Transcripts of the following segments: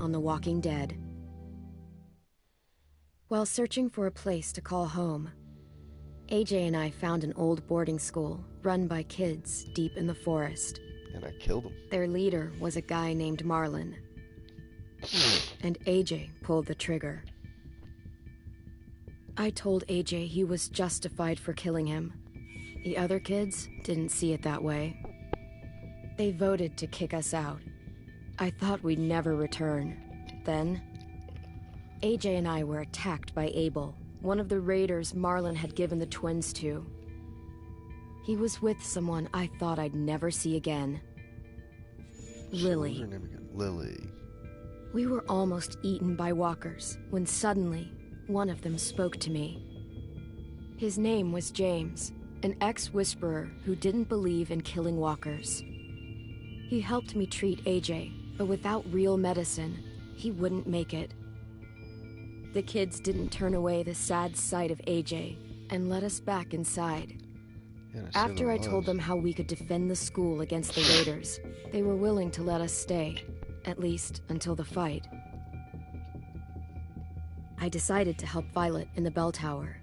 on The Walking Dead. While searching for a place to call home, AJ and I found an old boarding school run by kids deep in the forest. And I killed him. Their leader was a guy named Marlon. And AJ pulled the trigger. I told AJ he was justified for killing him. The other kids didn't see it that way. They voted to kick us out. I thought we'd never return. Then, AJ and I were attacked by Abel, one of the raiders Marlon had given the twins to. He was with someone I thought I'd never see again. Lily. What was her name again? Lily. We were almost eaten by walkers when suddenly one of them spoke to me. His name was James, an ex-whisperer who didn't believe in killing walkers. He helped me treat AJ, but without real medicine, he wouldn't make it. The kids didn't turn away the sad sight of AJ and let us back inside. Yeah, After I told them how we could defend the school against the raiders, they were willing to let us stay, at least until the fight. I decided to help Violet in the bell tower.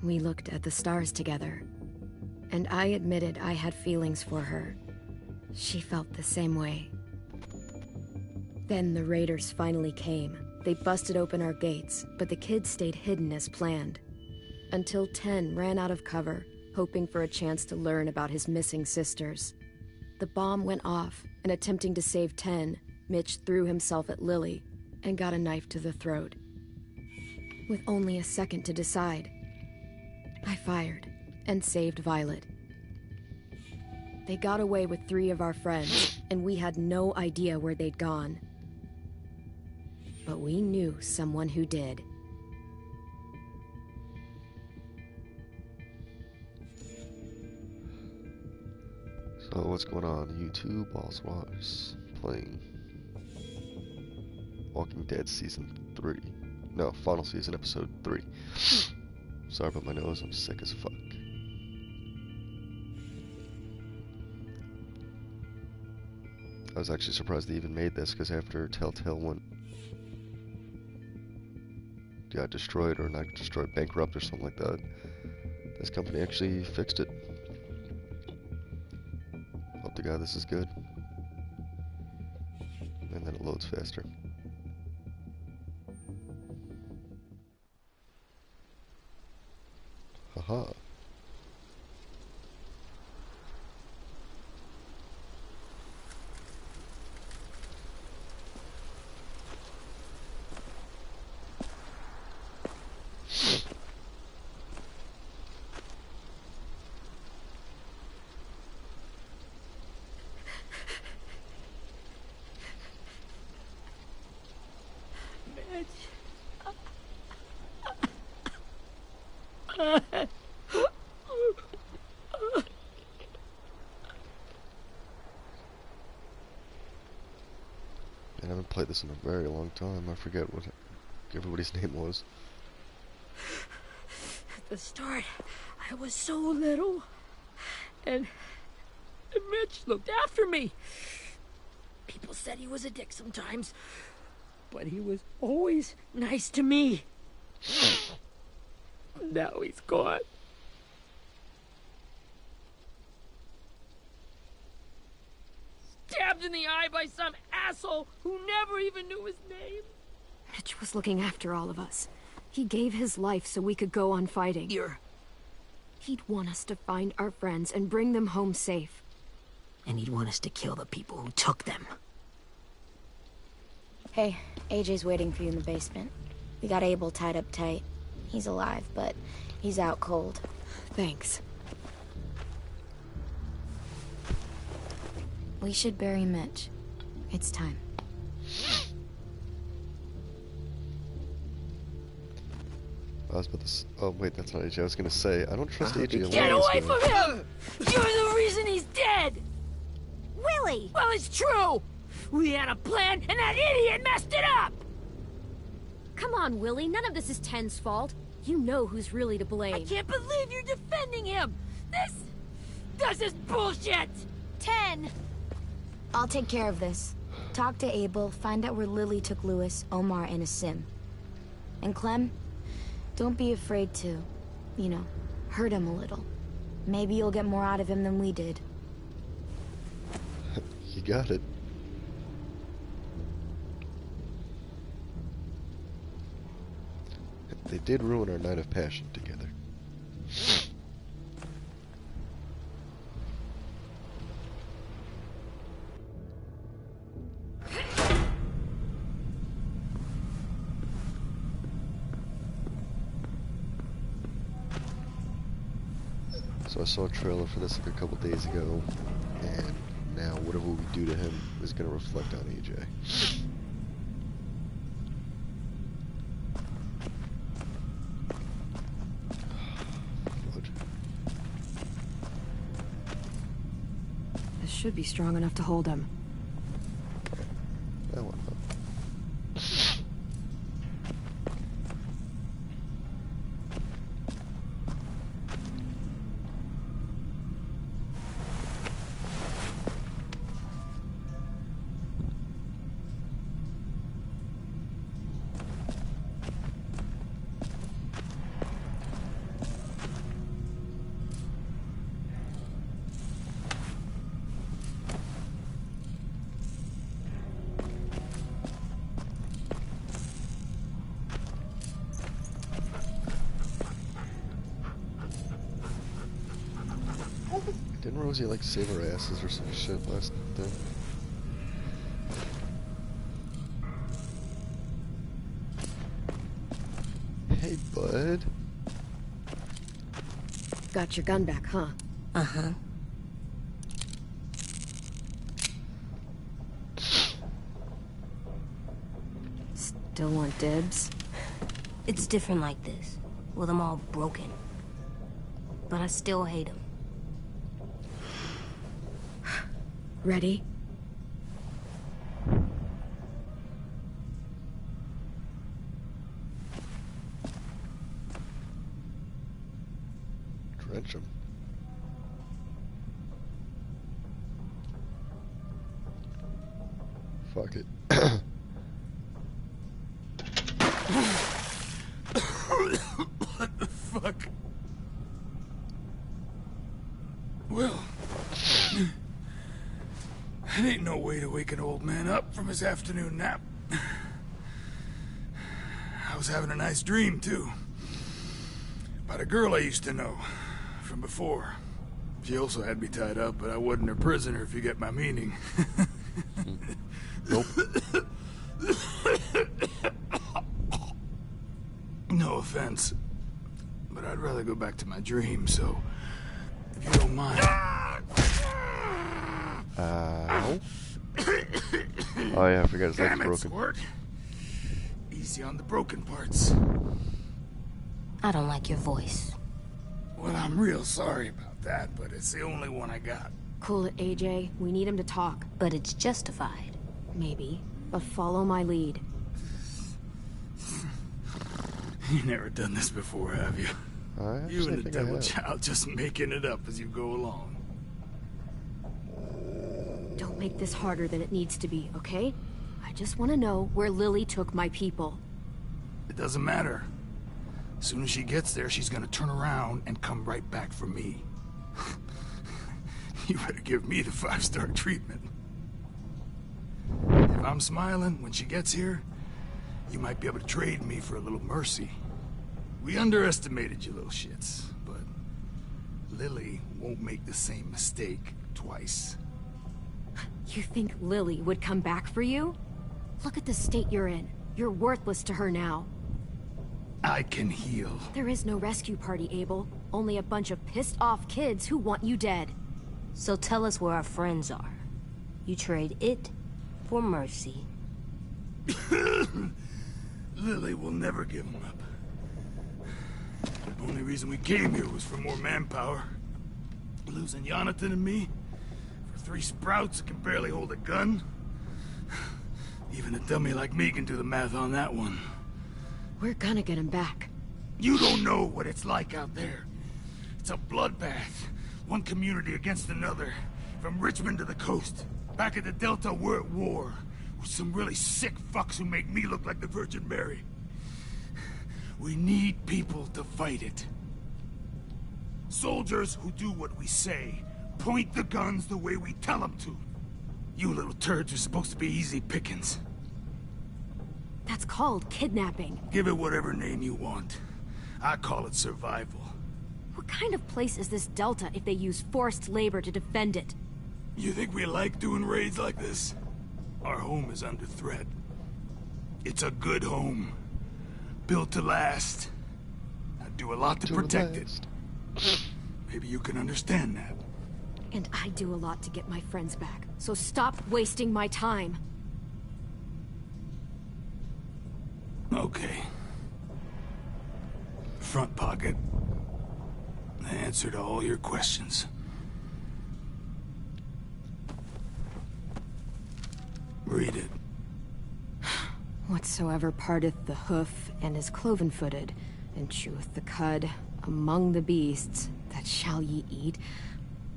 We looked at the stars together, and I admitted I had feelings for her. She felt the same way. Then the raiders finally came. They busted open our gates, but the kids stayed hidden as planned. Until 10 ran out of cover, hoping for a chance to learn about his missing sisters. The bomb went off, and attempting to save 10, Mitch threw himself at Lily and got a knife to the throat. With only a second to decide, I fired and saved Violet. They got away with 3 of our friends, and we had no idea where they'd gone. But we knew someone who did. So what's going on? YouTube, Balls Wars, playing Walking Dead Season 3. No, Final Season Episode 3. Sorry about my nose, I'm sick as fuck. I was actually surprised they even made this, because after Telltale got destroyed, or not destroyed, bankrupt or something like that, this company actually fixed it. Hope to God this is good. And then it loads faster. Haha. I haven't played this in a very long time. I forget what everybody's name was. At the start, I was so little, and Mitch looked after me. People said he was a dick sometimes, but he was always nice to me. Now he's gone. Stabbed in the eye by some asshole who never even knew his name. Mitch was looking after all of us. He gave his life so we could go on fighting. He'd want us to find our friends and bring them home safe. And he'd want us to kill the people who took them. Hey, AJ's waiting for you in the basement. We got Abel tied up tight. He's alive, but he's out cold. Thanks. We should bury Mitch. It's time. I was about to oh wait, that's not AJ. I was gonna say, I don't trust AJ alone. Get away from him! You're the reason he's dead! Willie! Well, it's true! We had a plan, and that idiot messed it up! Come on, Willie. None of this is Ten's fault. You know who's really to blame. I can't believe you're defending him! This is bullshit! 10! I'll take care of this. Talk to Abel, find out where Lily took Lewis, Omar, and a sim. And Clem, don't be afraid to, you know, hurt him a little. Maybe you'll get more out of him than we did. You got it. They did ruin our night of passion together. So I saw a trailer for this like a couple days ago, and now whatever we do to him is going to reflect on AJ. This should be strong enough to hold him. That one. Didn't Rosie like save her asses or some shit last thing? Hey, bud. Got your gun back, huh? Uh-huh. Still want dibs? It's different like this, with them all broken. But I still hate them. Ready? Drench him. Fuck it. What the fuck? Well, it ain't no way to wake an old man up from his afternoon nap. I was having a nice dream, too. About a girl I used to know from before. She also had me tied up, but I wasn't her prisoner, if you get my meaning. Nope. No offense, but I'd rather go back to my dream, so if you don't mind. Ow. Oh yeah, I forgot his leg's Damn it, broken. Squirt. Easy on the broken parts. I don't like your voice. Well, I'm real sorry about that, but it's the only one I got. Cool it, AJ. We need him to talk. But it's justified. Maybe. But follow my lead. You never done this before, have you? I You actually and the think I devil have. child just making it up as you go along. Don't make this harder than it needs to be, okay? I just want to know where Lily took my people. It doesn't matter. As soon as she gets there, she's gonna turn around and come right back for me. You better give me the 5-star treatment. If I'm smiling when she gets here, you might be able to trade me for a little mercy. We underestimated you little shits, but Lily won't make the same mistake twice. You think Lily would come back for you? Look at the state you're in. You're worthless to her now. I can heal. There is no rescue party, Abel. Only a bunch of pissed-off kids who want you dead. So tell us where our friends are. You trade it for mercy. Lily will never give him up. The only reason we came here was for more manpower. Losing Jonathan and me for 3 sprouts that can barely hold a gun. Even a dummy like me can do the math on that one. We're gonna get him back. You don't know what it's like out there. It's a bloodbath. One community against another. From Richmond to the coast. Back at the Delta, we're at war. with some really sick fucks who make me look like the Virgin Mary. We need people to fight it. Soldiers who do what we say. Point the guns the way we tell them to. You little turds are supposed to be easy pickings. That's called kidnapping. Give it whatever name you want. I call it survival. What kind of place is this Delta if they use forced labor to defend it? You think we like doing raids like this? Our home is under threat. It's a good home. Built to last. I'd do a lot to protect it. Maybe you can understand that. And I do a lot to get my friends back. So stop wasting my time. Okay. Front pocket. The answer to all your questions. Read it. Whatsoever parteth the hoof and is cloven-footed, and cheweth the cud among the beasts, that shall ye eat.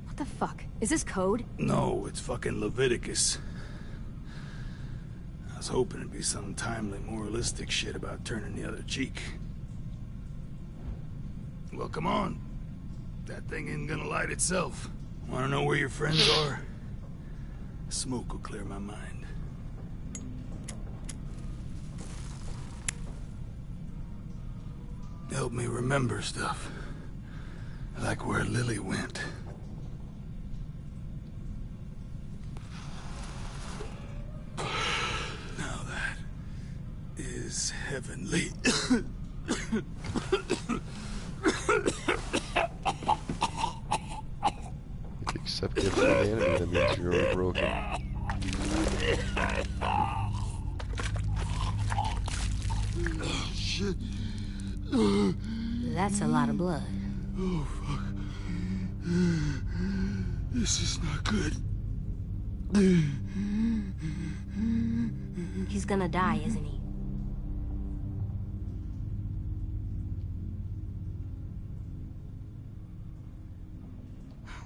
What the fuck? Is this code? No, it's fucking Leviticus. I was hoping it'd be some timely, moralistic shit about turning the other cheek. Well, come on. That thing ain't gonna light itself. Wanna know where your friends are? Smoke will clear my mind. Help me remember stuff. Like where Lily went. Now that is heavenly. If you accept gifts from the enemy, that means you're already broken. Shit. That's a lot of blood. Oh, fuck. This is not good. He's gonna die, isn't he?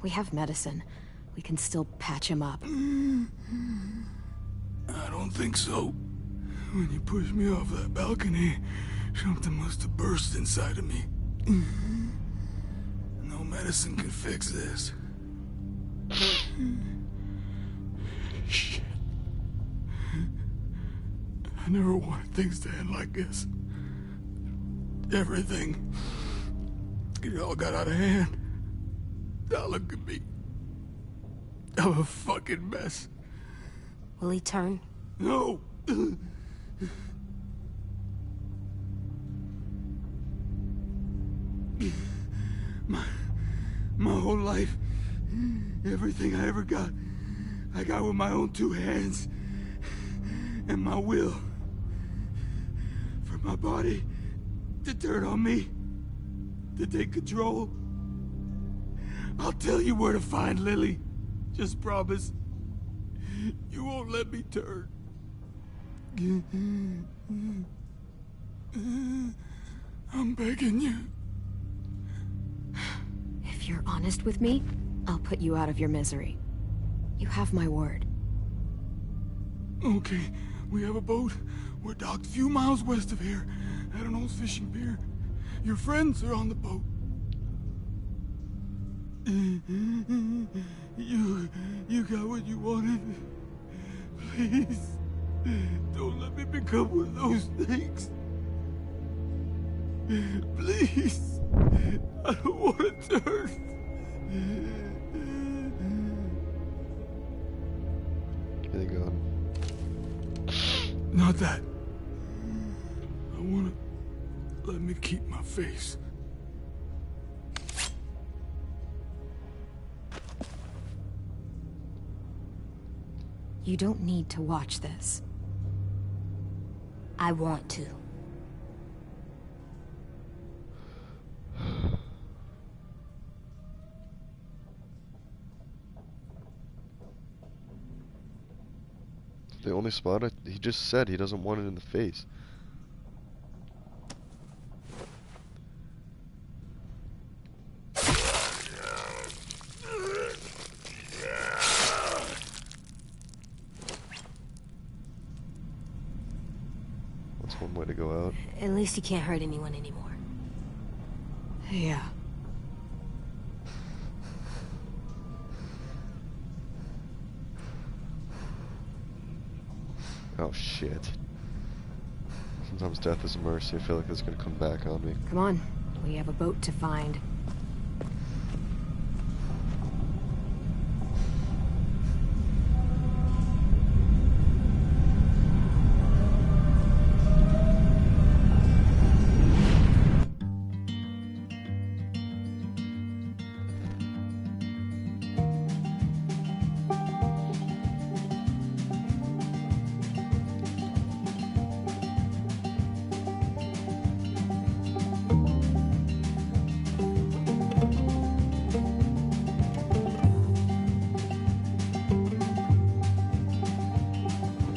We have medicine. We can still patch him up. I don't think so. When you pushed me off that balcony, something must have burst inside of me. No medicine can fix this. Shit. I never wanted things to end like this. Everything. It all got out of hand. Now look at me. I'm a fucking mess. Will he turn? No! My whole life, everything I ever got, I got with my own two hands and my will. For my body to turn on me, to take control. I'll tell you where to find Lily. Just promise. You won't let me turn. I'm begging you. If you're honest with me, I'll put you out of your misery. You have my word. Okay, we have a boat. We're docked a few miles west of here, at an old fishing pier. Your friends are on the boat. You got what you wanted. Please, don't let me become one of those things. Please, I don't want to turn. Here they go. Not that. I want to let me keep my face. You don't need to watch this. I want to. The only spot he just said he doesn't want it in the face. That's one way to go out. At least he can't hurt anyone anymore. Yeah. Oh shit. Sometimes death is a mercy. I feel like it's gonna come back on me. Come on, we have a boat to find.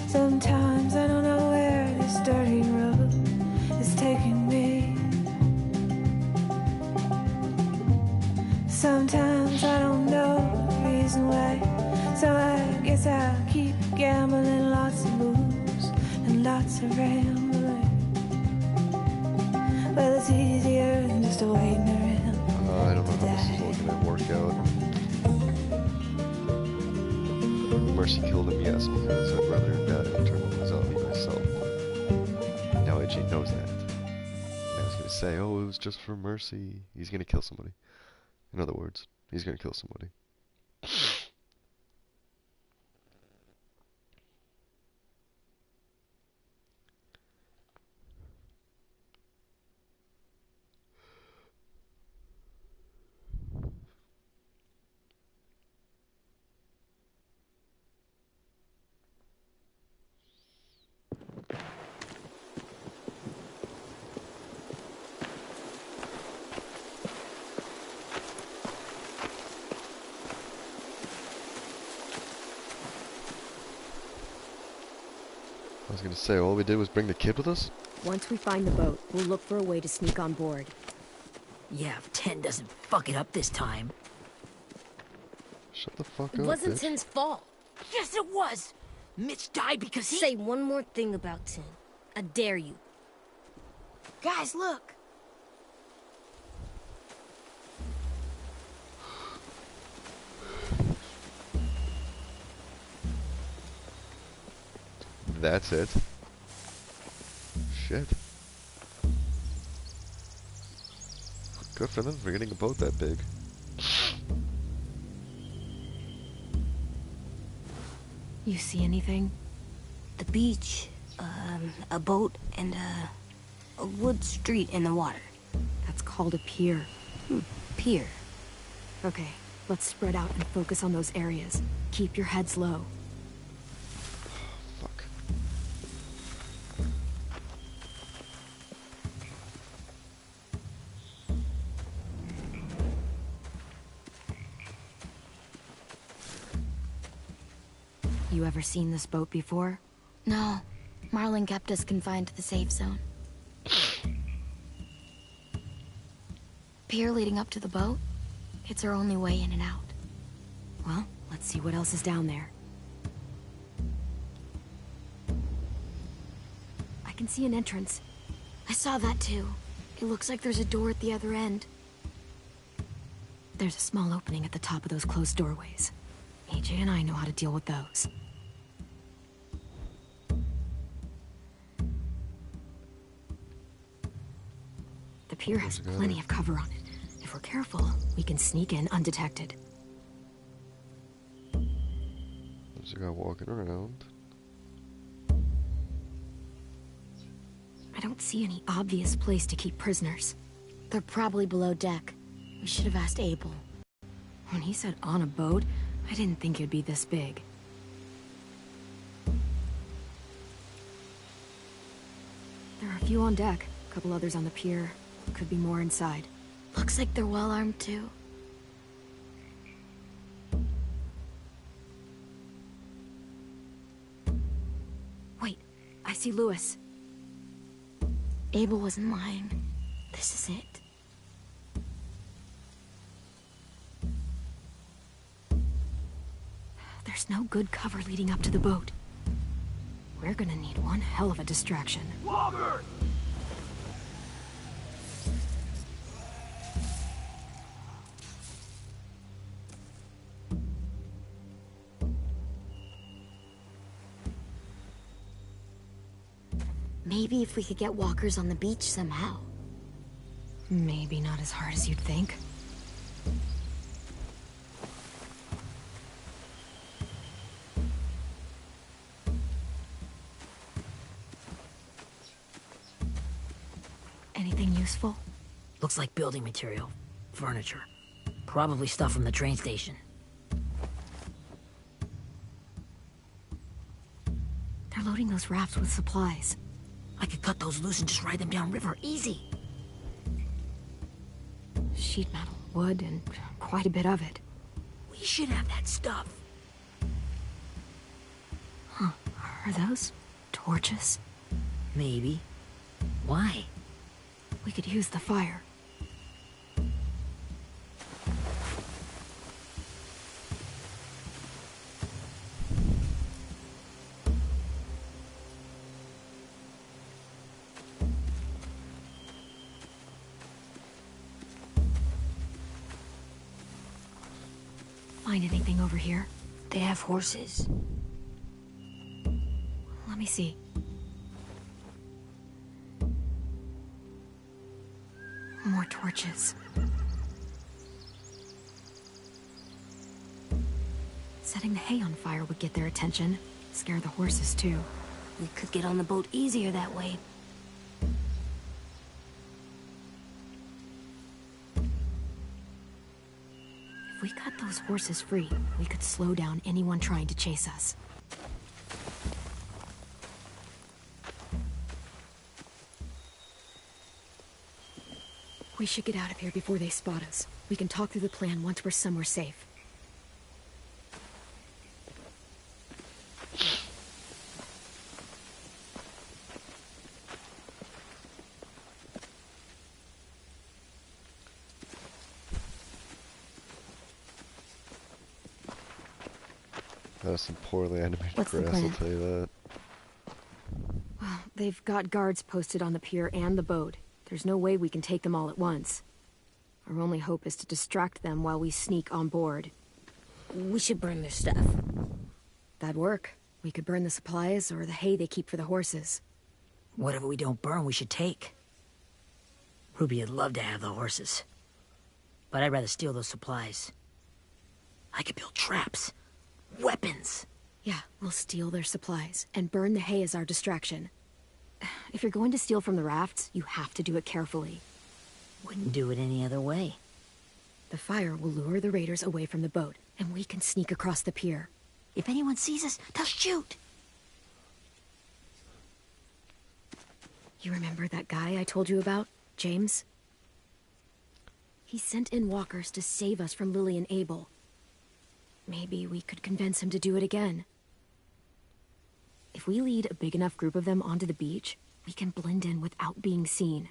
Sometimes I don't know where this dirty road is taking me. Sometimes I don't know the reason why. So I guess I'll keep gambling, lots of moves and lots of rambling. Well, it's easier than just waiting around. I don't know how this is all gonna work out. Mercy killed him, yes, because I'd rather him die than turn into a zombie myself. Now AJ knows that. Now he's gonna say, oh, it was just for Mercy. He's gonna kill somebody. In other words, he's gonna kill somebody. I was gonna say, all we did was bring the kid with us? Once we find the boat, we'll look for a way to sneak on board. Yeah, if 10 doesn't fuck it up this time. Shut the fuck It up, wasn't bitch. 10's fault. Yes, it was! Mitch died because he... Say one more thing about 10. I dare you. Guys, look. That's it. Shit. Good for them for getting a boat that big. You see anything? The beach, a boat, and a wood street in the water. That's called a pier. Pier. Okay, let's spread out and focus on those areas. Keep your heads low. Fuck. You ever seen this boat before? No, Marlin kept us confined to the safe zone. Pier leading up to the boat? It's our only way in and out. Well, let's see what else is down there. I can see an entrance. I saw that too. It looks like there's a door at the other end. There's a small opening at the top of those closed doorways. AJ and I know how to deal with those. The pier has There's a guy plenty there. of cover on it. If we're careful, we can sneak in undetected. There's a guy walking around. I don't see any obvious place to keep prisoners. They're probably below deck. We should have asked Abel. When he said on a boat, I didn't think it'd be this big. There are a few on deck, a couple others on the pier. Could be more inside. Looks like they're well armed too. Wait, I see Lewis. Abel wasn't lying. This is it. There's no good cover leading up to the boat. We're gonna need one hell of a distraction. Walker! Maybe if we could get walkers on the beach somehow. Maybe not as hard as you'd think. Anything useful? Looks like building material. Furniture. Probably stuff from the train station. They're loading those rafts with supplies. I could cut those loose and just ride them downriver. Easy. Sheet metal, wood, and quite a bit of it. We should have that stuff. Huh. Are those torches? Maybe. Why? We could use the fire. Find anything over here? They have horses. Let me see. More torches. Setting the hay on fire would get their attention. Scare the horses, too. We could get on the boat easier that way. If we cut those horses free, we could slow down anyone trying to chase us. We should get out of here before they spot us. We can talk through the plan once we're somewhere safe. That was some poorly animated What's the grass, I'll plan? tell you that. Well, they've got guards posted on the pier and the boat. There's no way we can take them all at once. Our only hope is to distract them while we sneak on board. We should burn their stuff. That'd work. We could burn the supplies or the hay they keep for the horses. Whatever we don't burn, we should take. Ruby'd love to have the horses. But I'd rather steal those supplies. I could build traps. Weapons. Yeah, we'll steal their supplies and burn the hay as our distraction. If you're going to steal from the rafts, you have to do it carefully. Wouldn't do it any other way. The fire will lure the raiders away from the boat, and we can sneak across the pier. If anyone sees us, they'll shoot. You remember that guy I told you about, James? He sent in walkers to save us from Lily and Abel. Maybe we could convince him to do it again. If we lead a big enough group of them onto the beach, we can blend in without being seen.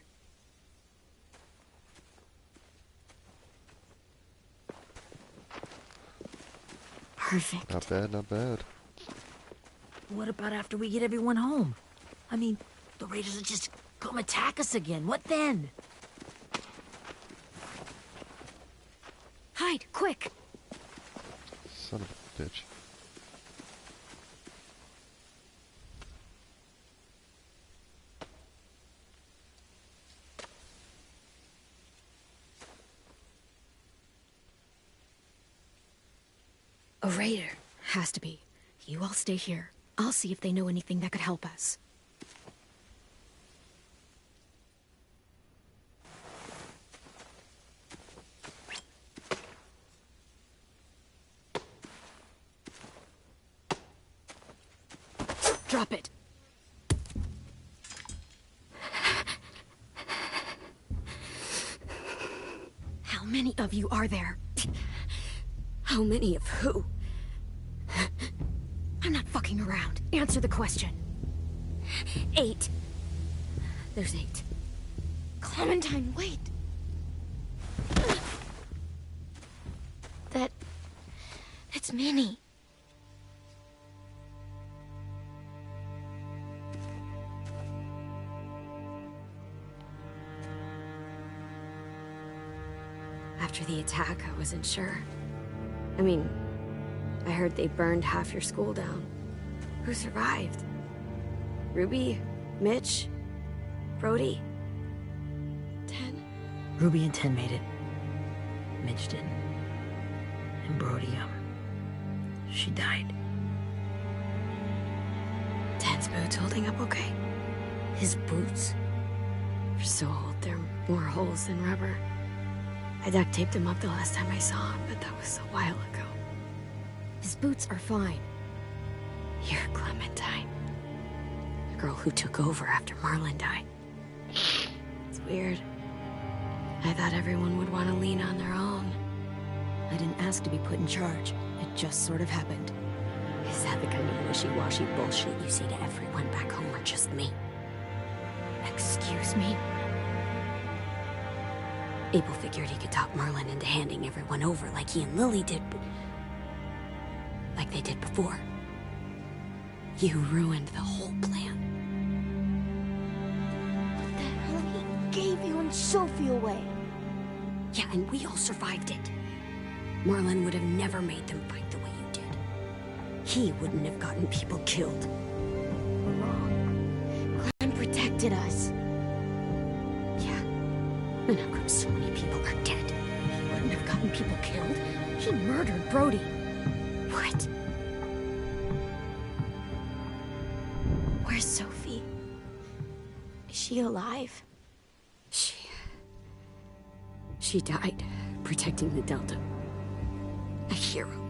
Perfect. Not bad, not bad. What about after we get everyone home? I mean, the raiders will just come attack us again. What then? Hide, quick! Son of a bitch. A raider. Has to be. You all stay here. I'll see if they know anything that could help us. Drop it. How many of you are there? How many of who? I'm not fucking around. Answer the question. 8. There's 8. Clementine, wait. That's Minnie. After the attack, I wasn't sure. I mean, I heard they burned half your school down. Who survived? Ruby? Mitch? Brody? 10? Ruby and 10 made it. Mitch didn't. And Brody, she died. 10's boots holding up okay? His boots? They're so old, there are more holes than rubber. I duct taped him up the last time I saw him, but that was a while ago. His boots are fine. You're Clementine. The girl who took over after Marlon died. It's weird. I thought everyone would want to lean on their own. I didn't ask to be put in charge. It just sort of happened. Is that the kind of wishy-washy bullshit you say to everyone back home, or just me? Excuse me? Abel figured he could talk Marlon into handing everyone over like he and Lily did, like they did before. You ruined the whole plan. What the hell? He gave you and Sophie away. Yeah, and we all survived it. Marlon would have never made them fight the way you did. He wouldn't have gotten people killed. Wrong. Clem protected us. Yeah. And how come so many people are dead? He wouldn't have gotten people killed. He murdered Brody. What? Where's Sophie? Is she alive? She died protecting the Delta. A hero.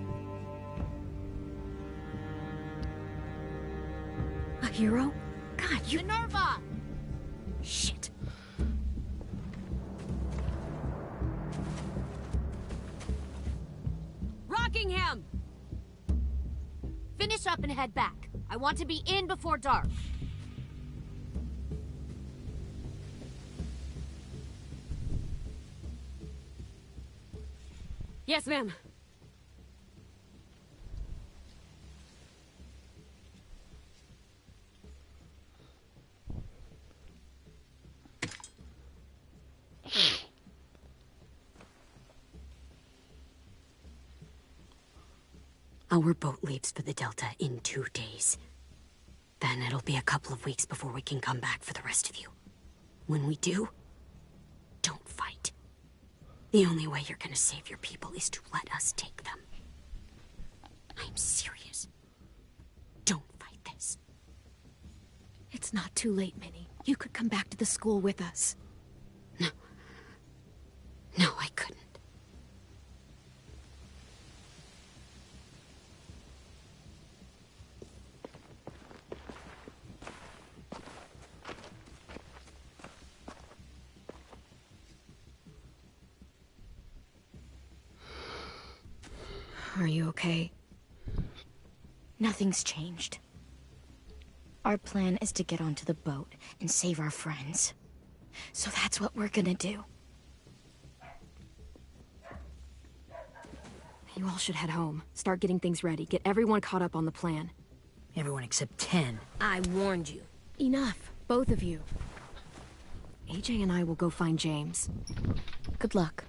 A hero? God, you... Minerva! Shit. Rockingham! Finish up and head back. I want to be in before dark. Yes, ma'am. Our boat leaves for the Delta in 2 days. Then it'll be a couple of weeks before we can come back for the rest of you. When we do, don't fight. The only way you're gonna save your people is to let us take them. I'm serious. Don't fight this. It's not too late, Minnie. You could come back to the school with us. No. No, I couldn't. Are you okay? Nothing's changed. Our plan is to get onto the boat and save our friends. So that's what we're gonna do. You all should head home. Start getting things ready. Get everyone caught up on the plan. Everyone except 10. I warned you. Enough, both of you. AJ and I will go find James. Good luck.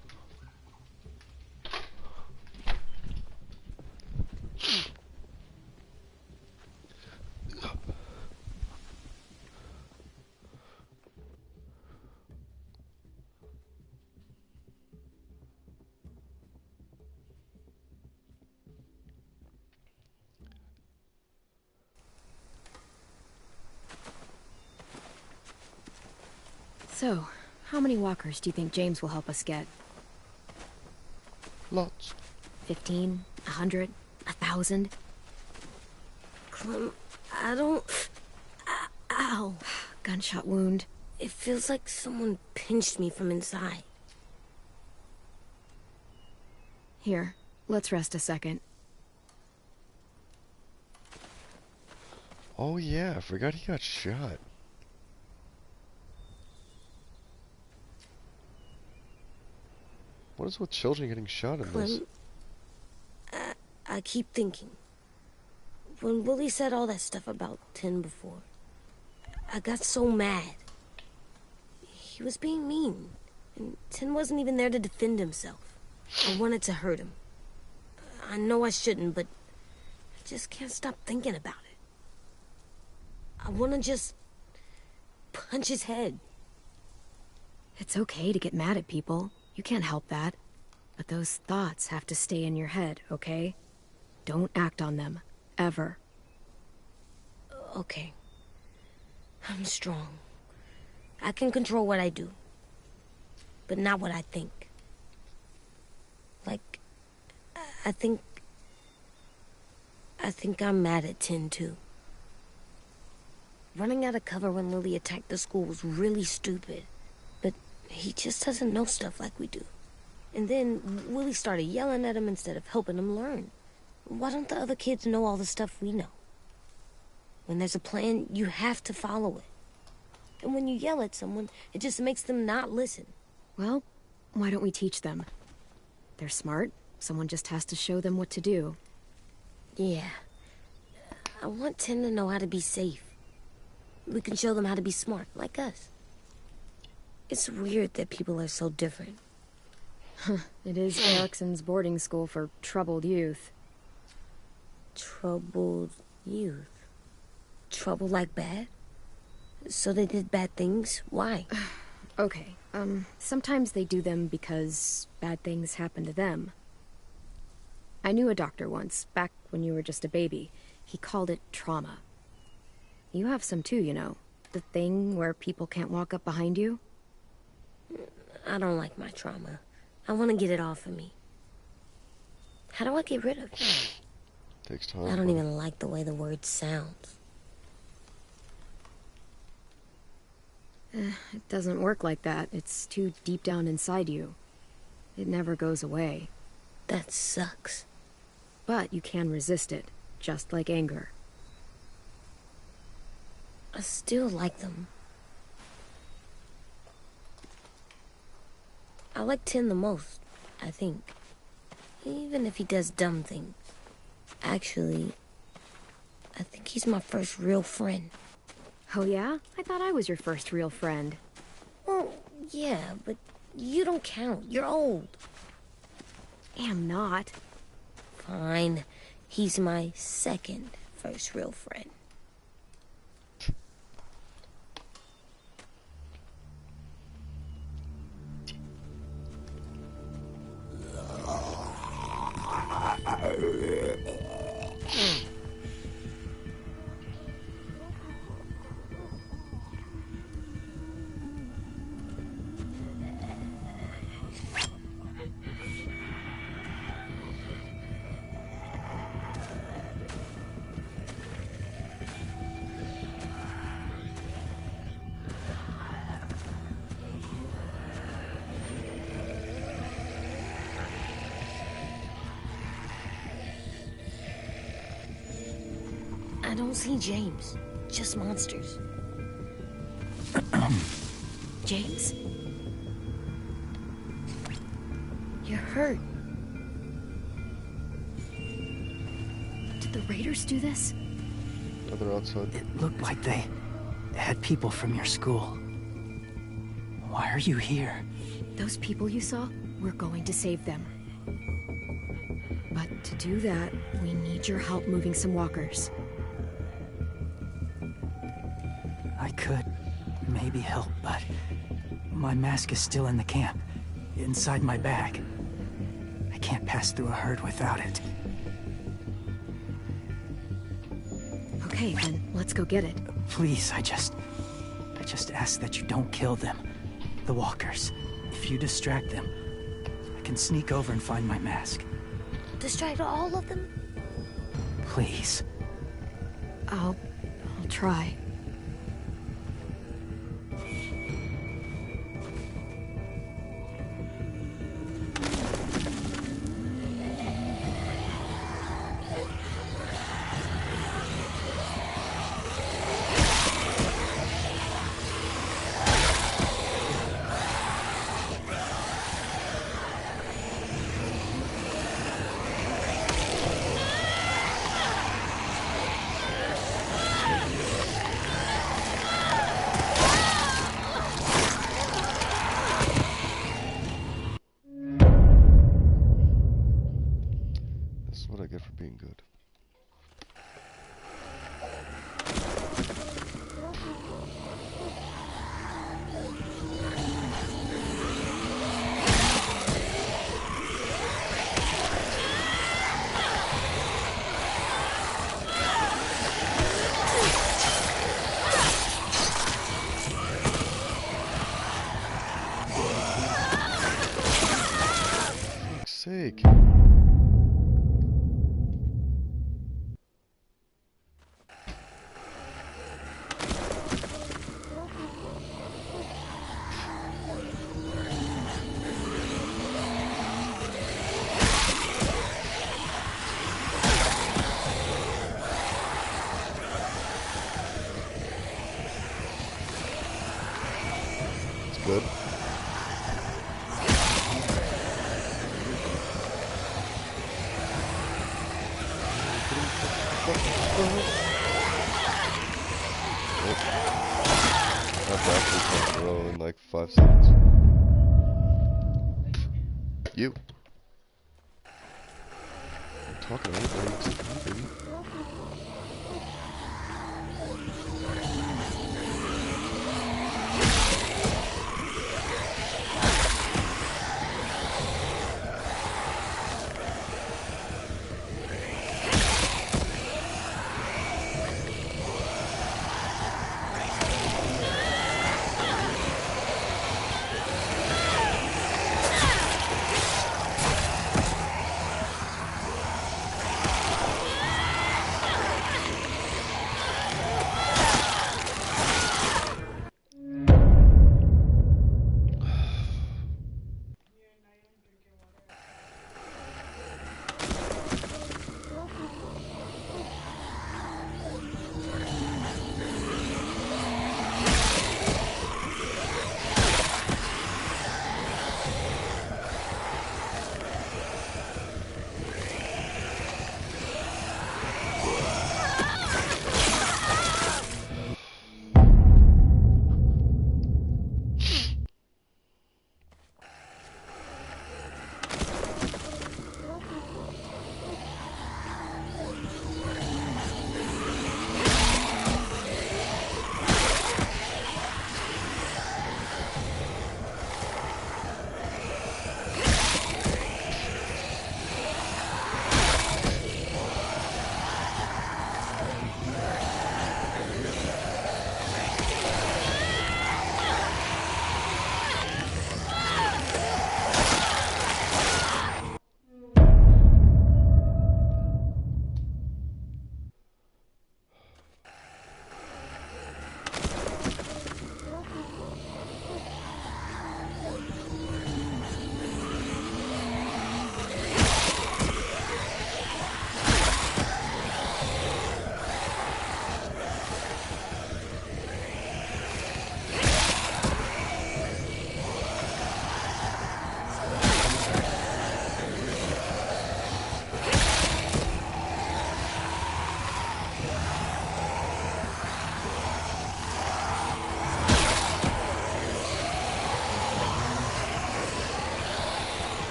So, how many walkers do you think James will help us get? Lots. 15? 100? 1,000? Clem, I don't... Ow. Gunshot wound. It feels like someone pinched me from inside. Here, let's rest a second. Oh yeah, I forgot he got shot. What is with children getting shot in this? Clem, I keep thinking. When Willie said all that stuff about 10 before, I got so mad. He was being mean, and 10 wasn't even there to defend himself. I wanted to hurt him. I know I shouldn't, but I just can't stop thinking about it. I want to just punch his head. It's okay to get mad at people. You can't help that. But those thoughts have to stay in your head, okay? Don't act on them. Ever. Okay. I'm strong. I can control what I do. But not what I think. Like, I think I'm mad at Tin, too. Running out of cover when Lily attacked the school was really stupid. But he just doesn't know stuff like we do. And then Willie started yelling at him instead of helping him learn. Why don't the other kids know all the stuff we know? When there's a plan, you have to follow it. And when you yell at someone, it just makes them not listen. Well, why don't we teach them? They're smart. Someone just has to show them what to do. Yeah. I want Tin to know how to be safe. We can show them how to be smart, like us. It's weird that people are so different. It is Erickson's boarding school for troubled youth. Troubled youth? Trouble like bad? So they did bad things? Why? Okay, sometimes they do them because bad things happen to them. I knew a doctor once, back when you were just a baby. He called it trauma. You have some too, you know. The thing where people can't walk up behind you. I don't like my trauma. I want to get it off of me. How do I get rid of it? Takes time. I don't even like the way the word sounds. It doesn't work like that. It's too deep down inside you. It never goes away. That sucks. But you can resist it, just like anger. I still like them. I like Tin the most, I think. Even if he does dumb things. Actually, I think he's my first real friend. Oh yeah? I thought I was your first real friend. Well, yeah, but you don't count. You're old. Am not. Fine. He's my second first real friend. I don't see James. Just monsters. James? You're hurt. Did the raiders do this? Oh, they're outside. It looked like they had people from your school. Why are you here? Those people you saw, we're going to save them. But to do that, we need your help moving some walkers. I could maybe help, but my mask is still in the camp, inside my bag. I can't pass through a herd without it. Okay, then let's go get it. Please, I just ask that you don't kill them. The walkers. If you distract them, I can sneak over and find my mask. Distract all of them? Please. I'll try. Good. That's actually can roll in like 5 seconds. You. I'm talking to anybody except you, baby.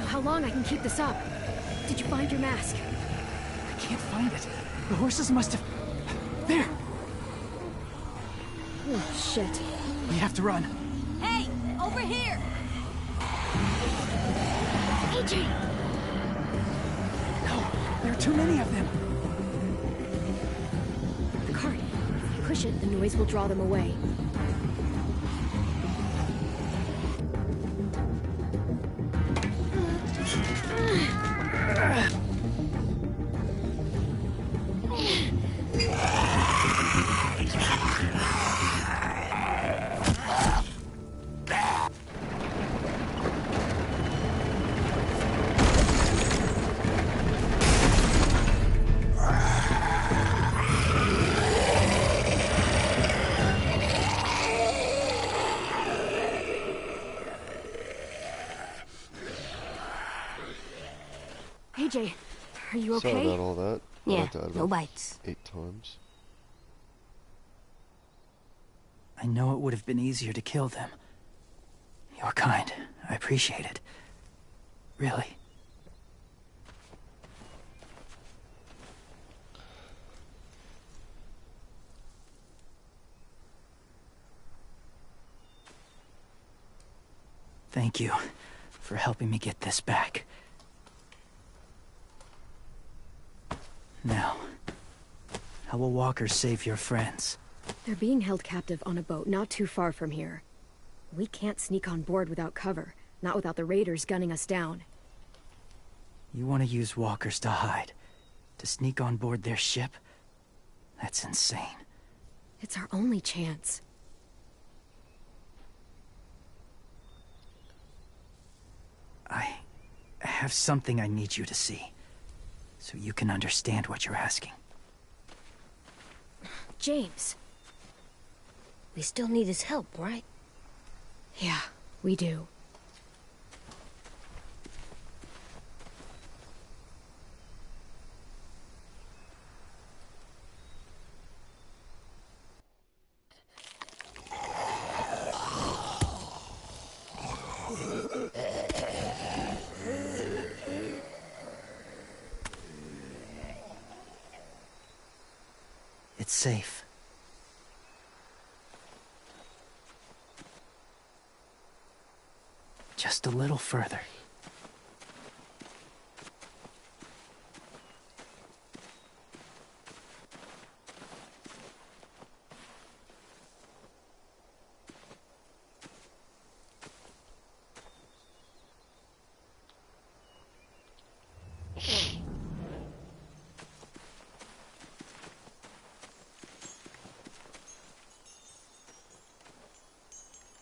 How long I can keep this up? Did you find your mask? I can't find it. The horses must have... There! Oh, shit. We have to run. Hey, over here! AJ! No, there are too many of them. The cart. If you push it, the noise will draw them away. AJ, are you okay? Sorry about all that. Yeah, I died about no bites. 8 times. I know it would have been easier to kill them. You're kind. I appreciate it. Really. Thank you for helping me get this back. Now, how will walkers save your friends? They're being held captive on a boat not too far from here. We can't sneak on board without cover, not without the raiders gunning us down. You want to use walkers to hide? To sneak on board their ship? That's insane. It's our only chance. I have something I need you to see, so you can understand what you're asking. James. We still need his help, right? Yeah, we do. It's safe. Just a little further.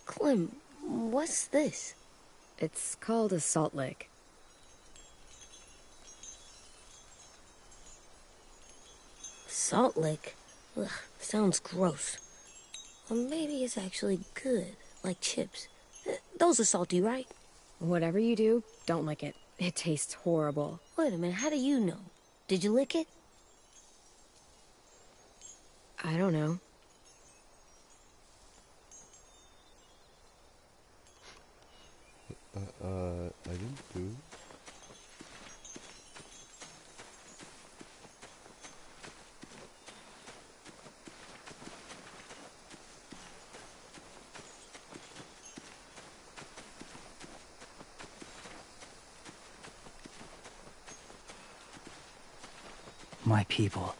Clem, what's this? It's called a salt lick. Salt lick? Ugh, sounds gross. Or maybe it's actually good, like chips. Those are salty, right? Whatever you do, don't lick it. It tastes horrible. Wait a minute, how do you know? Did you lick it? I don't know. I didn't do. My people,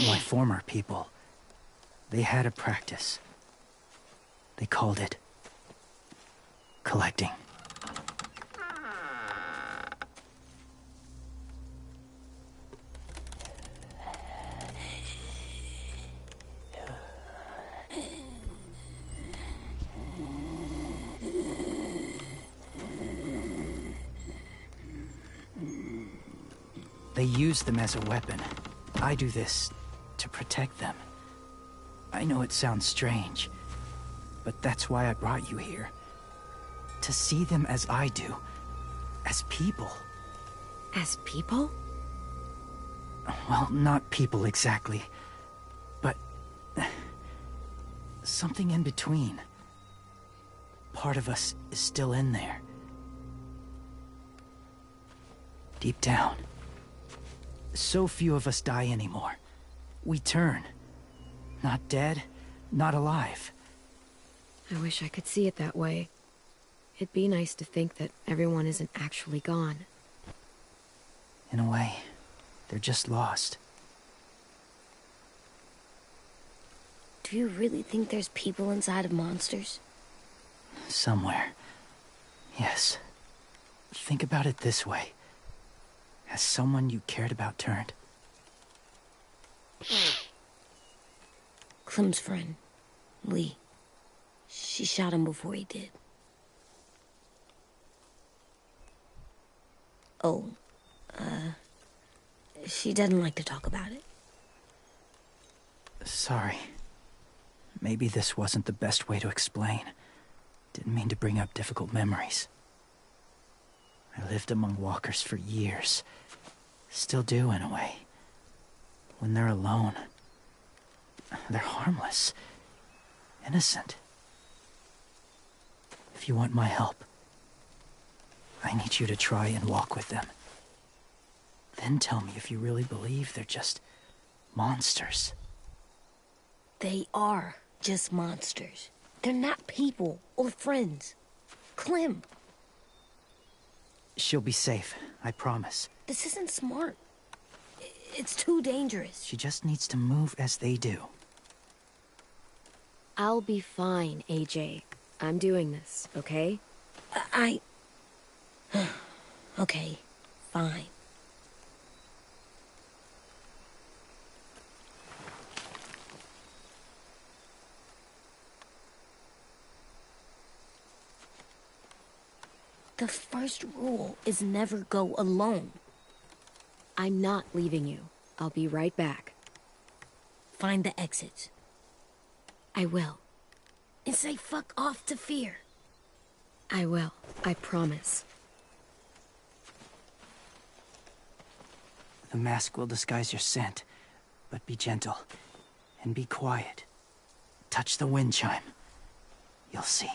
my former people, they had a practice. They called it collecting. They use them as a weapon. I do this to protect them. I know it sounds strange, but that's why I brought you here. To see them as I do. As people. As people? Well, not people exactly, but something in between. Part of us is still in there. Deep down. So few of us die anymore. We turn. Not dead, not alive. I wish I could see it that way. It'd be nice to think that everyone isn't actually gone. In a way, they're just lost. Do you really think there's people inside of monsters? Somewhere. Yes. Think about it this way. Has someone you cared about turned? Clem's friend, Lee. She shot him before he did. Oh, she doesn't like to talk about it. Sorry. Maybe this wasn't the best way to explain. Didn't mean to bring up difficult memories. I lived among walkers for years. Still do, in a way. When they're alone, they're harmless. Innocent. If you want my help, I need you to try and walk with them. Then tell me if you really believe they're just monsters. They are just monsters. They're not people or friends. Clem. She'll be safe, I promise. This isn't smart. It's too dangerous. She just needs to move as they do. I'll be fine, AJ. I'm doing this, okay? Okay, fine. The first rule is never go alone. I'm not leaving you. I'll be right back. Find the exits. I will. And say fuck off to Fear. I will. I promise. The mask will disguise your scent, but be gentle. And be quiet. Touch the wind chime. You'll see.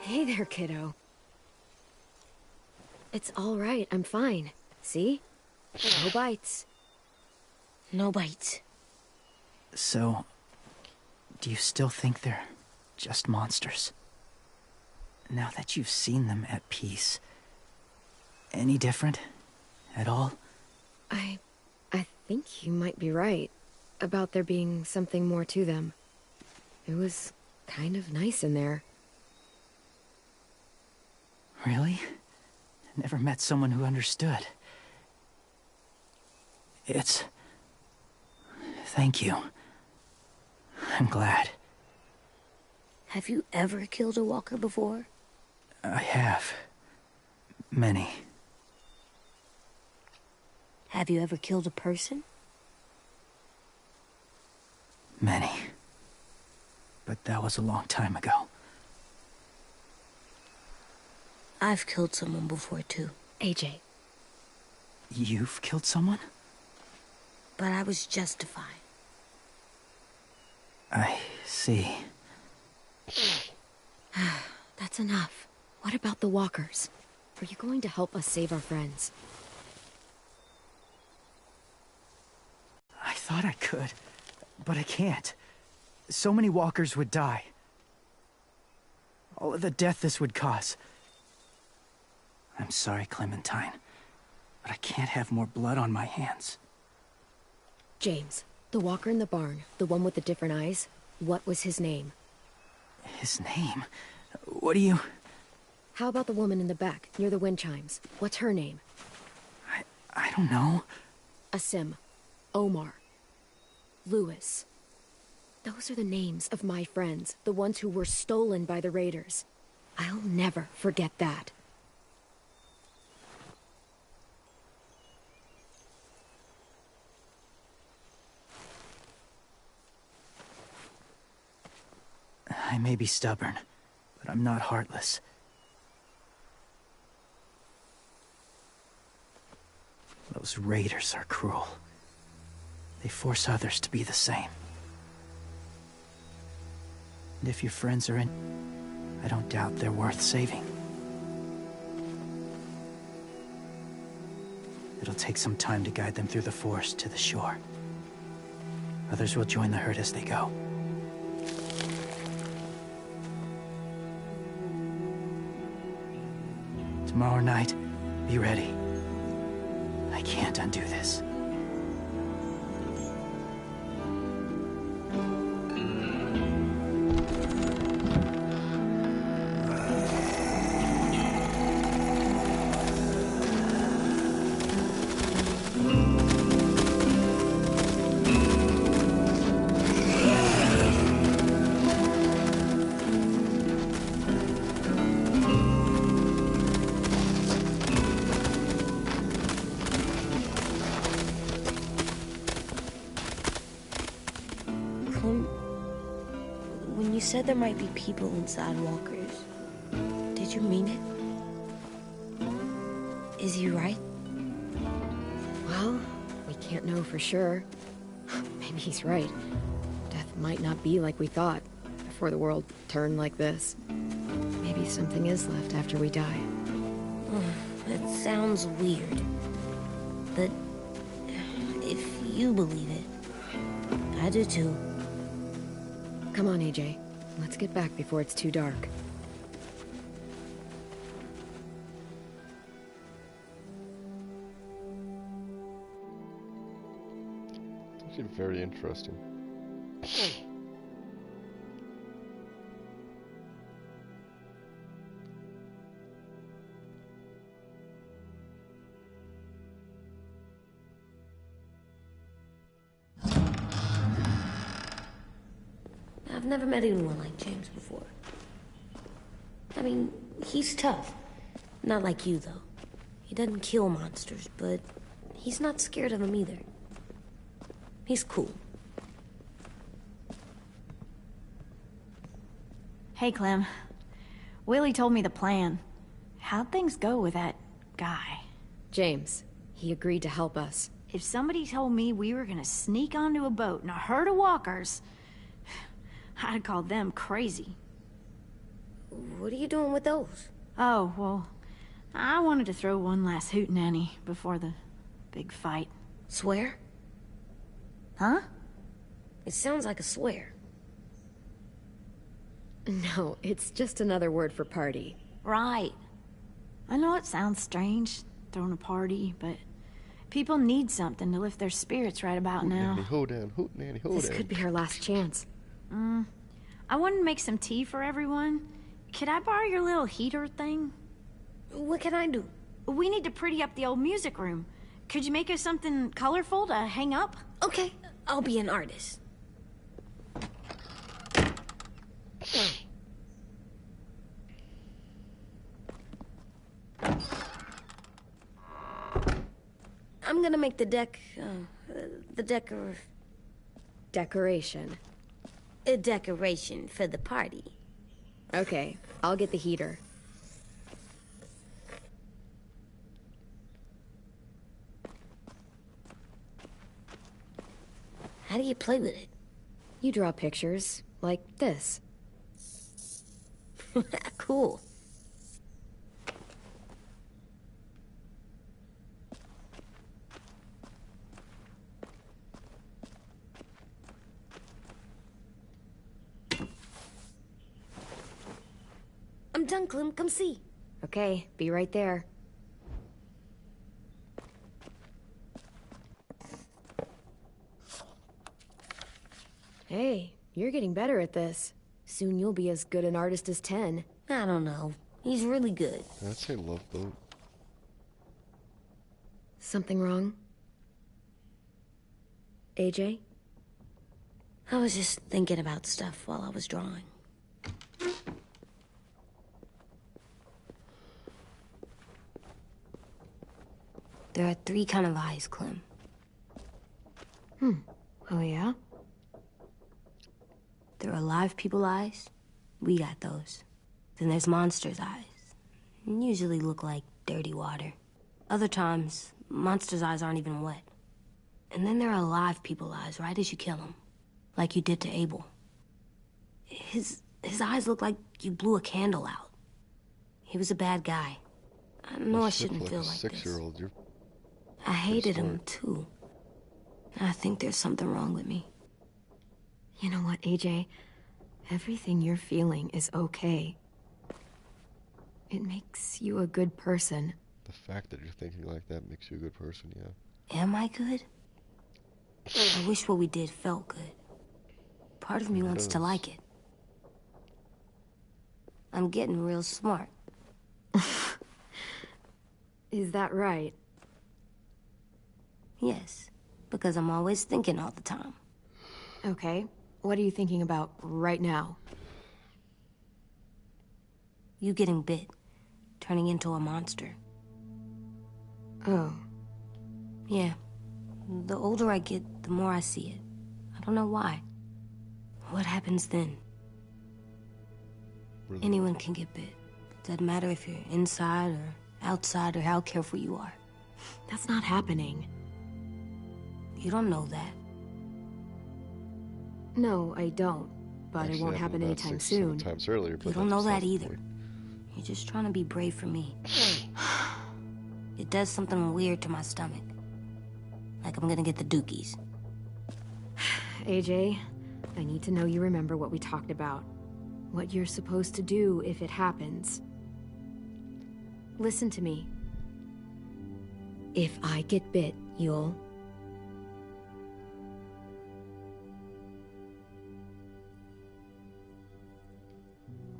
Hey there, kiddo. It's all right. I'm fine. See? No bites. No bites. So, do you still think they're just monsters? Now that you've seen them at peace, any different at all? I think you might be right about there being something more to them. It was kind of nice in there. Really? Never met someone who understood. Thank you. I'm glad. Have you ever killed a walker before? I have. Many. Have you ever killed a person? Many. But that was a long time ago. I've killed someone before, too. AJ. You've killed someone? But I was justified. I see. That's enough. What about the walkers? Are you going to help us save our friends? I thought I could, but I can't. So many walkers would die. All of the death this would cause. I'm sorry, Clementine, but I can't have more blood on my hands. James, the walker in the barn, the one with the different eyes, what was his name? His name? What do you... How about the woman in the back, near the wind chimes? What's her name? I don't know. Asim. Omar. Lewis. Those are the names of my friends, the ones who were stolen by the raiders. I'll never forget that. I may be stubborn, but I'm not heartless. Those raiders are cruel. They force others to be the same. And if your friends are in, I don't doubt they're worth saving. It'll take some time to guide them through the forest to the shore. Others will join the herd as they go. Tomorrow night, be ready. I can't undo this. When you said there might be people inside walkers, did you mean it? Is he right? Well, we can't know for sure. Maybe he's right. Death might not be like we thought before the world turned like this. Maybe something is left after we die. That sounds weird. But if you believe it, I do too. Come on, AJ. Let's get back before it's too dark. It's actually very interesting. I've never met anyone like James before. I mean, he's tough. Not like you, though. He doesn't kill monsters, but he's not scared of them either. He's cool. Hey, Clem. Willie told me the plan. How'd things go with that guy? James. He agreed to help us. If somebody told me we were gonna sneak onto a boat in a herd of walkers, I'd call them crazy. What are you doing with those? Oh, well, I wanted to throw one last hootenanny before the big fight. Swear? Huh? It sounds like a swear. No, it's just another word for party. Right. I know it sounds strange, throwing a party, but people need something to lift their spirits right about now. Hootenanny, hold This could be our last chance. I wanted to make some tea for everyone. Could I borrow your little heater thing? What can I do? We need to pretty up the old music room. Could you make us something colorful to hang up? Okay, I'll be an artist. I'm gonna make the Decoration. a decoration for the party. Okay, I'll get the heater. How do you play with it? You draw pictures, like this. Cool. I'm done, Clem. Come see. Okay, be right there. Hey, you're getting better at this. Soon you'll be as good an artist as 10. I don't know. He's really good. I'd say Love Boat. Something wrong? AJ? I was just thinking about stuff while I was drawing. There are 3 kind of eyes, Clem. Oh yeah? There are live people eyes, We got those. Then there's monsters' eyes. Usually look like dirty water. Other times, monsters' eyes aren't even wet. And then there are live people eyes right as you kill them. Like you did to Abel. His eyes look like you blew a candle out. He was a bad guy. I know I shouldn't feel like this. I hated him, too. I think there's something wrong with me. You know what, AJ? Everything you're feeling is okay. It makes you a good person. The fact that you're thinking like that makes you a good person, yeah. Am I good? I wish what we did felt good. Part of me wants to like it. I'm getting real smart. Is that right? Yes, because I'm always thinking all the time. Okay, what are you thinking about right now? You getting bit, turning into a monster. Oh. Yeah. The older I get, the more I see it. I don't know why. What happens then? Anyone can get bit. Doesn't matter if you're inside or outside or how careful you are. That's not happening. You don't know that. No, I don't. But Actually, it won't happen anytime soon. Times earlier, You don't know that either. You're just trying to be brave for me. It does something weird to my stomach. Like I'm gonna get the dookies. AJ, I need to know you remember what we talked about. What you're supposed to do if it happens. Listen to me. If I get bit, you'll...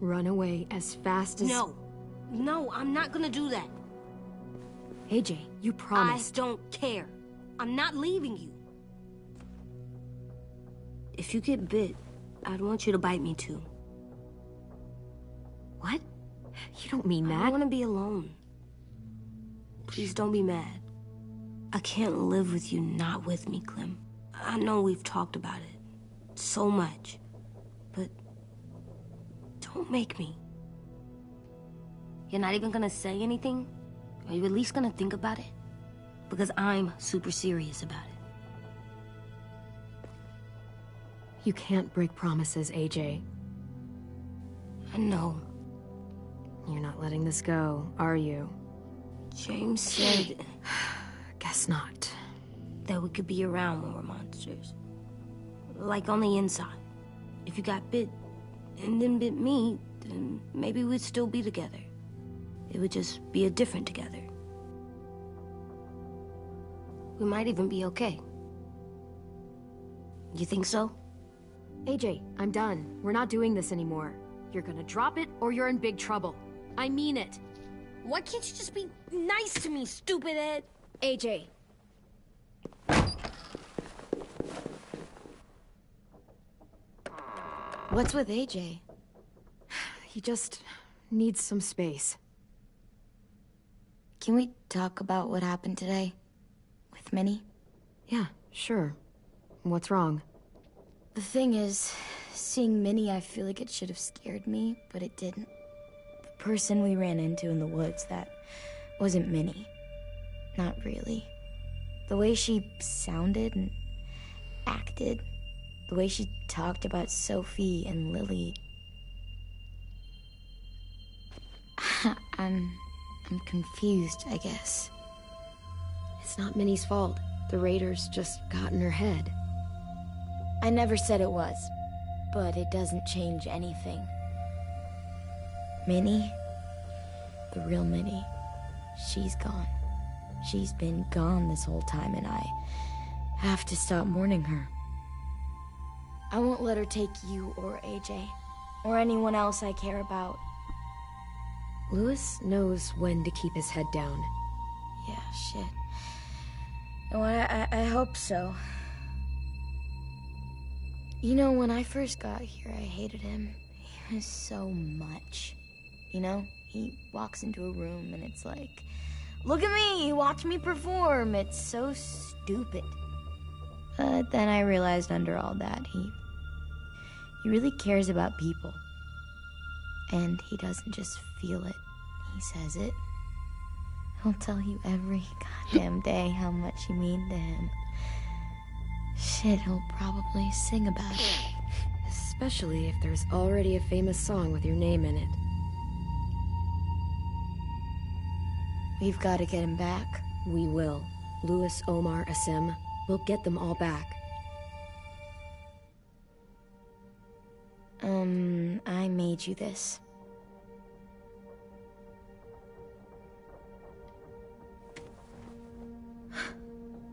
run away as fast as... No, I'm not gonna do that. AJ, you promised. I don't care. I'm not leaving you. If you get bit, I'd want you to bite me too. What? You don't mean that. I want to be alone. Please don't be mad. I can't live with you not with me, Clem. I know we've talked about it so much, but don't make me. You're not even gonna say anything? Are you at least gonna think about it? Because I'm super serious about it. You can't break promises, AJ. I know. You're not letting this go, are you? James said... Guess not. That we could be around when we're monsters. Like on the inside. If you got bit and then bit me, then maybe we'd still be together. It would just be a different together. We might even be okay. You think so? AJ, I'm done. We're not doing this anymore. You're gonna drop it or you're in big trouble. I mean it. Why can't you just be nice to me, stupid Ed? AJ. What's with AJ? He just needs some space. Can we talk about what happened today? With Minnie? Yeah, sure. What's wrong? The thing is, seeing Minnie, I feel like it should have scared me, but it didn't. The person we ran into in the woods, that wasn't Minnie. Not really. The way she sounded and acted, the way she talked about Sophie and Lily. I'm confused, I guess. It's not Minnie's fault. The raiders just got in her head. I never said it was, but it doesn't change anything. Minnie, the real Minnie, she's gone. She's been gone this whole time, and I have to stop mourning her. I won't let her take you or AJ, or anyone else I care about. Louis knows when to keep his head down. Yeah, shit. Oh, I hope so. You know, when I first got here, I hated him. He was so much. You know, he walks into a room and it's like, look at me, watch me perform. It's so stupid. But then I realized under all that, he really cares about people. And he doesn't just feel it, he says it. He'll tell you every goddamn day how much you mean to him. Shit, he'll probably sing about it. Especially if there's already a famous song with your name in it. We've got to get him back. We will. Louis, Omar, Asim. We'll get them all back. I made you this.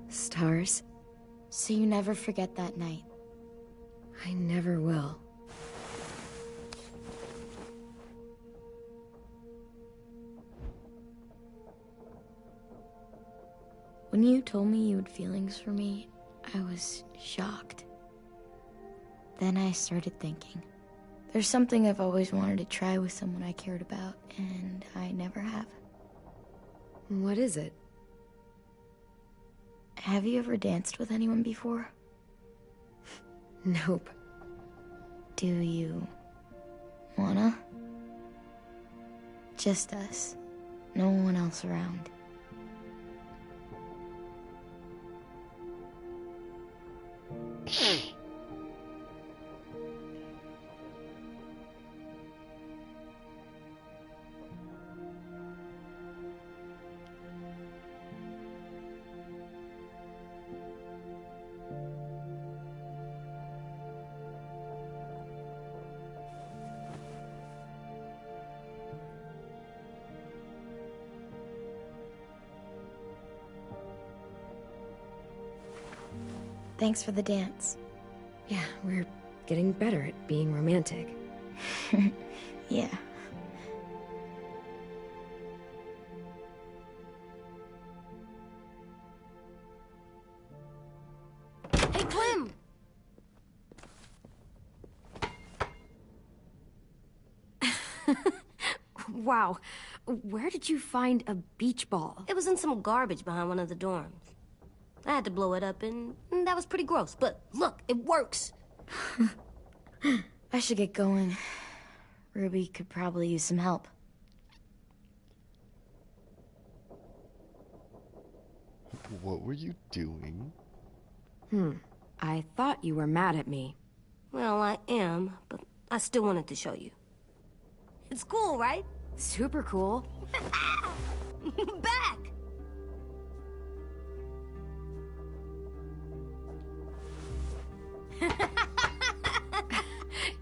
Stars? So you never forget that night. I never will. When you told me you had feelings for me, I was shocked. Then I started thinking. There's something I've always wanted to try with someone I cared about, and I never have. What is it? Have you ever danced with anyone before? Nope. Do you wanna? Just us. No one else around. Thanks for the dance. Yeah, we're getting better at being romantic. Yeah. Hey, Clem! Wow. Where did you find a beach ball? It was in some garbage behind one of the dorms. I had to blow it up, and that was pretty gross. But look, it works. I should get going. Ruby could probably use some help. What were you doing? I thought you were mad at me. Well, I am, but I still wanted to show you. It's cool, right? Super cool. Back!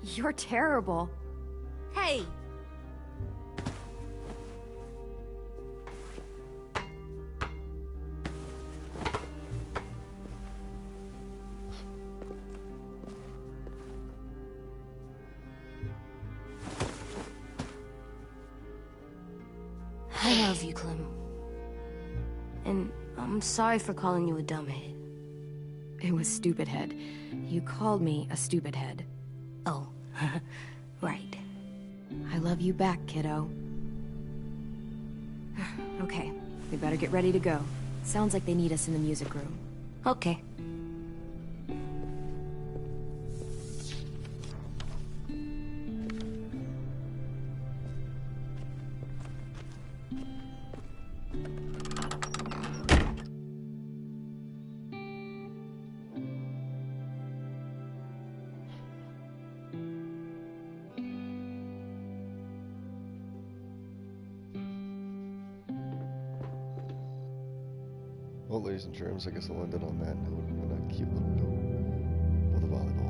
You're terrible. Hey! I love you, Clem. And I'm sorry for calling you a dumbhead. It was stupid head. You called me a stupid head. Oh, right. I love you back, kiddo. Okay, we better get ready to go. Sounds like they need us in the music room. Okay. Well, ladies and germs, I guess I'll end it on that note, on a cute little note. Well, the volleyball.